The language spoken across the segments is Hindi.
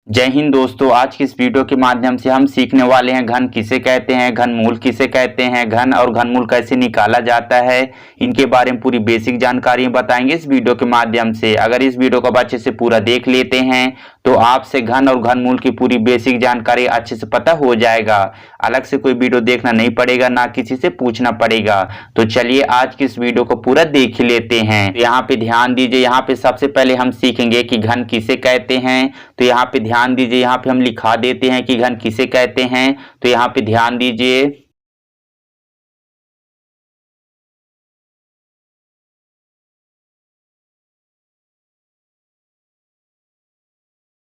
जय हिंद दोस्तों। आज की इस वीडियो के माध्यम से हम सीखने वाले हैं घन किसे कहते हैं, घनमूल किसे कहते हैं, घन और घनमूल कैसे निकाला जाता है। इनके बारे में पूरी बेसिक जानकारी बताएंगे इस वीडियो के माध्यम से। अगर इस वीडियो को अच्छे से पूरा देख लेते हैं तो आपसे घन और घनमूल की पूरी बेसिक जानकारी अच्छे से पता हो जाएगा। अलग से कोई वीडियो देखना नहीं पड़ेगा, ना किसी से पूछना पड़ेगा। तो चलिए आज की इस वीडियो को पूरा देख लेते हैं। तो यहाँ पे ध्यान दीजिए, यहाँ पे सबसे पहले हम सीखेंगे कि घन किसे कहते हैं। तो यहाँ पे ध्यान दीजिए, यहाँ पे हम लिखा देते हैं कि घन किसे कहते हैं। तो यहाँ पे ध्यान दीजिए,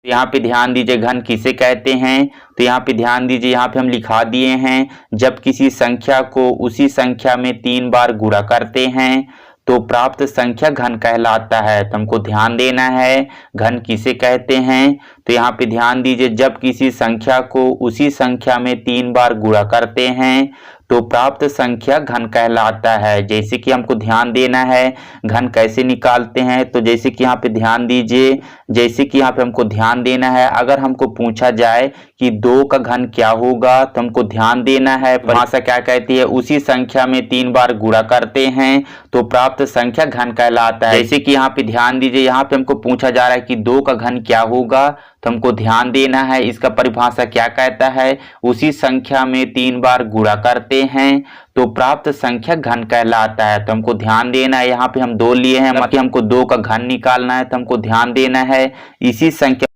यहाँ पे ध्यान दीजिए घन किसे कहते हैं। तो यहाँ पे ध्यान दीजिए, यहाँ पे हम लिखा दिए हैं जब किसी संख्या को उसी संख्या में 3 बार गुणा करते हैं तो प्राप्त संख्या घन कहलाता है। तो हमको ध्यान देना है घन किसे कहते हैं। तो यहाँ पे ध्यान दीजिए, जब किसी संख्या को उसी संख्या में 3 बार गुणा करते हैं तो प्राप्त संख्या घन कहलाता है। जैसे कि हमको ध्यान देना है घन कैसे निकालते हैं। तो जैसे कि यहाँ पे ध्यान दीजिए, जैसे कि यहाँ पे हमको ध्यान देना है, अगर हमको पूछा जाए कि 2 का घन क्या होगा तो हमको ध्यान देना है भाषा क्या कहती है, उसी संख्या में 3 बार गुणा करते हैं तो प्राप्त संख्या घन कहलाता है। जैसे कि यहाँ पे ध्यान दीजिए, यहाँ पे हमको पूछा जा रहा है कि 2 का घन क्या होगा तो हमको ध्यान देना है इसका परिभाषा क्या कहता है, उसी संख्या में 3 बार गुणा करते हैं तो प्राप्त संख्या घन कहलाता है। तो हमको ध्यान देना है, यहाँ पे हम 2 लिए हैं, मतलब हमको 2 का घन निकालना है। तो हमको ध्यान देना है इसी संख्या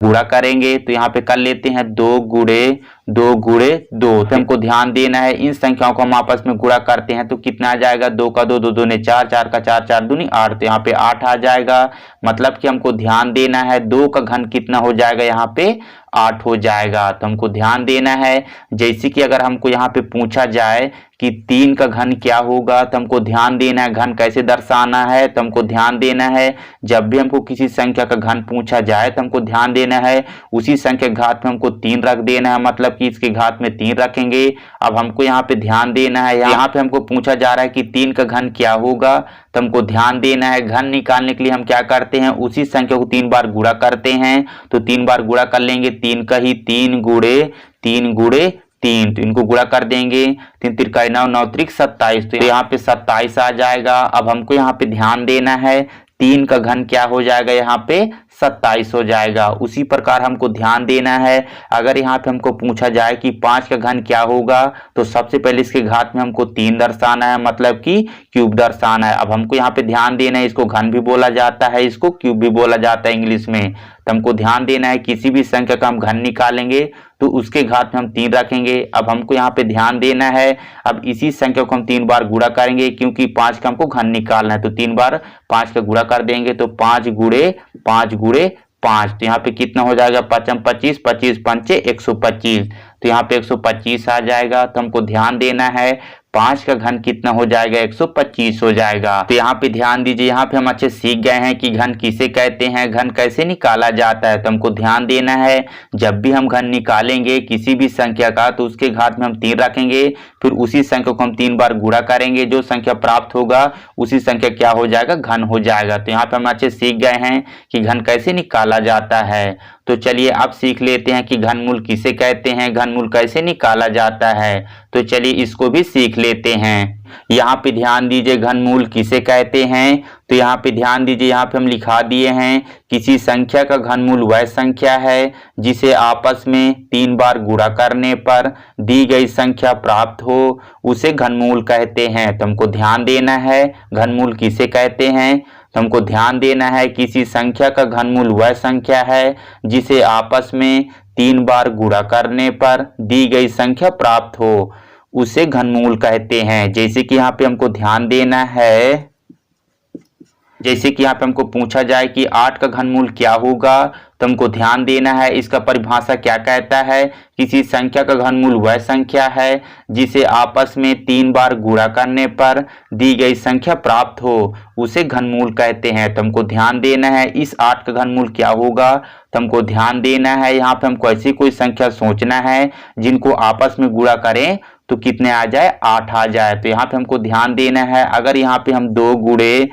गुणा करेंगे। तो यहाँ पे कर लेते हैं 2 गुणे 2 गुणे 2। तो हमको ध्यान देना है इन संख्याओं को हम आपस में गुणा करते हैं तो कितना आ जाएगा, 2 का 2 2 दूने 4, 4 का 4 4 दूनी 8। तो यहाँ पे 8 आ जाएगा। मतलब कि हमको ध्यान देना है 2 का घन कितना हो जाएगा, यहाँ पे 8 हो जाएगा। तो हमको ध्यान देना है, जैसे कि अगर हमको यहाँ पे पूछा जाए कि 3 का घन क्या होगा तो हमको ध्यान देना है घन कैसे दर्शाना है। तो हमको ध्यान देना है जब भी हमको किसी संख्या का घन पूछा जाए तो हमको ध्यान देना है उसी संख्या घात में हमको 3 रख देना है, मतलब कि इसके घात में 3 रखेंगे। अब हमको यहाँ पे ध्यान देना है, यहाँ पे हमको पूछा जा रहा है कि 3 का घन क्या होगा तो हमको ध्यान देना है घन निकालने के लिए हम क्या करते हैं, उसी संख्या को 3 बार गुणा करते हैं। तो 3 बार गुणा कर लेंगे, 3 का ही 3 गुणे 3 गुणे 3। तो इनको गुणा कर देंगे, 3 3 9 9 3 27। तो यहाँ पे 27 आ जाएगा। अब हमको यहाँ पे ध्यान देना है 3 का घन क्या हो जाएगा, यहाँ पे 27 हो जाएगा। उसी प्रकार हमको ध्यान देना है, अगर यहाँ पे हमको पूछा जाए कि 5 का घन क्या होगा तो सबसे पहले इसके घात में हमको 3 दर्शाना है, मतलब कि क्यूब दर्शाना है। अब हमको यहाँ पे ध्यान देना है, इसको घन भी बोला जाता है, इसको क्यूब भी बोला जाता है इंग्लिश में। तो हमको ध्यान देना है किसी भी संख्या का हम घन निकालेंगे तो उसके घात में हम 3 रखेंगे। अब हमको यहाँ पे ध्यान देना है, अब इसी संख्या को हम 3 बार गुणा करेंगे क्योंकि 5 का हमको घन निकालना है। तो 3 बार 5 का गुणा कर देंगे तो 5 गुणे 5 गुणे 5। तो यहाँ पे कितना हो जाएगा, 5 25 25 पंचे 125। तो यहाँ पे 125 आ जाएगा। तो हमको ध्यान देना है 5 का घन कितना हो जाएगा, 125 हो जाएगा। तो यहाँ पे ध्यान दीजिए, यहाँ पे हम अच्छे सीख गए हैं कि घन किसे कहते हैं, घन कैसे निकाला जाता है। तो हमको ध्यान देना है जब भी हम घन निकालेंगे किसी भी संख्या का तो उसके घात में हम 3 रखेंगे, फिर उसी संख्या को हम 3 बार गुणा करेंगे, जो संख्या प्राप्त होगा उसी संख्या क्या हो जाएगा, घन हो जाएगा। तो यहाँ पे हम अच्छे सीख गए हैं कि घन कैसे निकाला जाता है। तो चलिए अब सीख लेते हैं कि घनमूल किसे कहते हैं, घनमूल कैसे निकाला जाता है। तो चलिए इसको भी सीख लेते हैं। यहाँ पे ध्यान दीजिए घनमूल किसे कहते हैं। तो यहाँ पे ध्यान दीजिए, यहाँ पे हम लिखा दिए हैं किसी संख्या का घनमूल वह संख्या है जिसे आपस में 3 बार गुणा करने पर दी गई संख्या प्राप्त हो, उसे घनमूल कहते हैं। तो हमको ध्यान देना है घनमूल किसे कहते हैं। तो हमको ध्यान देना है किसी संख्या का घनमूल वह संख्या है जिसे आपस में 3 बार गुणा करने पर दी गई संख्या प्राप्त हो, उसे घनमूल कहते हैं। जैसे कि यहाँ पे हमको ध्यान देना है, जैसे कि यहाँ पे हमको पूछा जाए कि 8 का घनमूल क्या होगा तो हमको ध्यान देना है इसका परिभाषा क्या कहता है, किसी संख्या का घनमूल वह संख्या है जिसे आपस में 3 बार गुणा करने पर दी गई संख्या प्राप्त हो, उसे घनमूल कहते हैं। तो हमको ध्यान देना है इस 8 का घनमूल क्या होगा। तो हमको ध्यान देना है यहाँ पे हमको ऐसी कोई संख्या सोचना है जिनको आपस में गुणा करें तो कितने आ जाए 8 आ जाए। तो यहाँ पे हमको ध्यान देना है, अगर यहाँ पे हम 2 गुणे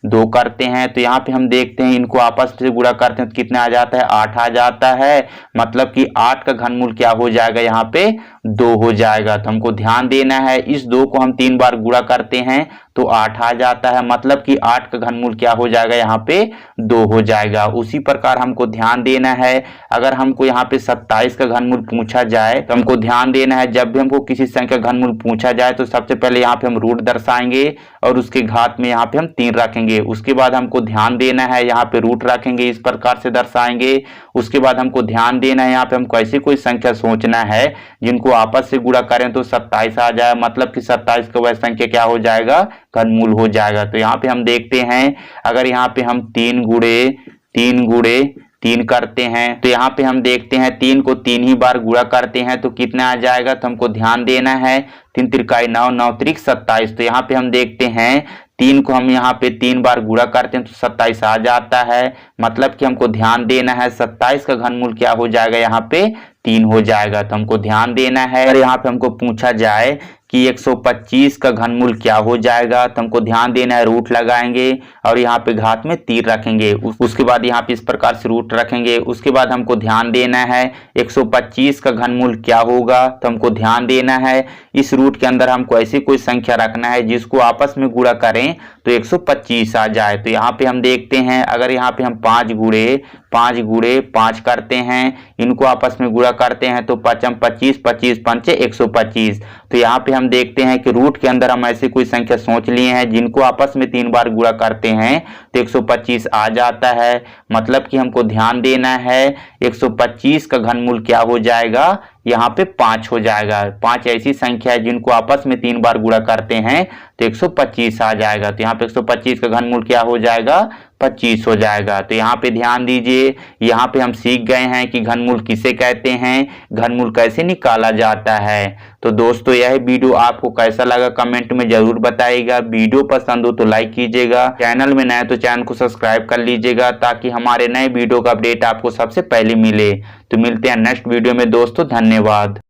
2 करते हैं तो यहाँ पे हम देखते हैं इनको आपस में गुणा करते हैं तो कितना आ जाता है 8 आ जाता है। मतलब कि 8 का घनमूल क्या हो जाएगा यहाँ पे 2 हो जाएगा। तो हमको ध्यान देना है, इस 2 को हम 3 बार गुणा करते हैं तो 8 आ जाता है। मतलब कि 8 का घनमूल क्या हो जाएगा यहाँ पे 2 हो जाएगा। उसी प्रकार हमको ध्यान देना है, अगर हमको यहाँ पे 27 का घनमूल पूछा जाए तो हमको ध्यान देना है, जब भी हमको किसी संख्या का घनमूल पूछा जाए तो सबसे पहले यहाँ पे हम रूट दर्शाएंगे और उसके घात में यहाँ पे हम 3 रखेंगे। उसके बाद हमको ध्यान देना है, यहाँ पे रूट रखेंगे, इस प्रकार से दर्शाएंगे। उसके बाद हमको ध्यान देना है, यहाँ पे हमको ऐसी कोई संख्या सोचना है जिनको आपस से गुणा करें तो 27 आ जाए। मतलब कि 27 का वह संख्या क्या हो जाएगा घनमूल हो जाएगा। तो यहाँ पे हम देखते हैं, अगर यहाँ पे हम 3 गुणे 3 करते हैं तो यहाँ पे हम देखते हैं 3 को 3 ही बार गुणा करते हैं तो कितना आ जाएगा। तो हमको ध्यान देना है, 3 त्रिकाई 9, 9 त्रिक 27। तो यहाँ पे हम देखते हैं 3 को हम यहाँ पे 3 बार गुणा करते हैं तो 27 आ जाता है। मतलब कि हमको ध्यान देना है 27 का घनमूल क्या हो जाएगा यहाँ पे 3 हो जाएगा। तो हमको ध्यान देना है, अगर यहाँ पे हमको पूछा जाए कि 125 का घनमूल क्या हो जाएगा तो हमको ध्यान देना है, रूट लगाएंगे और यहाँ पे घात में 3 रखेंगे। उसके बाद यहाँ पे इस प्रकार से रूट रखेंगे। उसके बाद हमको ध्यान देना है 125 का घनमूल क्या होगा। तो हमको ध्यान देना है, इस रूट के अंदर हमको ऐसी कोई संख्या रखना है जिसको आपस में गुणा करें तो 125 आ जाए। तो यहाँ पे हम देखते हैं, अगर यहाँ पे हम 5 गुणे 5 करते हैं, इनको आपस में गुणा करते हैं तो 5 25, 25 पंचे 125। तो यहाँ पे हम देखते हैं कि रूट के अंदर हम ऐसी कोई संख्या सोच लिए हैं जिनको आपस में 3 बार गुणा करते हैं तो 125 आ जाता है। मतलब कि हमको ध्यान देना है 125 का घनमूल क्या हो जाएगा यहाँ पे 5 हो जाएगा। 5 ऐसी संख्या है जिनको आपस में 3 बार गुणा करते हैं तो 125 आ जाएगा। तो यहाँ पे 125 का घनमूल क्या हो जाएगा 25 हो जाएगा। तो यहाँ पे ध्यान दीजिए, यहाँ पे हम सीख गए हैं कि घनमूल किसे कहते हैं, घनमूल कैसे निकाला जाता है। तो दोस्तों यह वीडियो आपको कैसा लगा कमेंट में जरूर बताइएगा। वीडियो पसंद हो तो लाइक कीजिएगा, चैनल में नए तो चैनल को सब्सक्राइब कर लीजिएगा ताकि हमारे नए वीडियो का अपडेट आपको सबसे पहले मिले। तो मिलते हैं नेक्स्ट वीडियो में दोस्तों, धन्यवाद।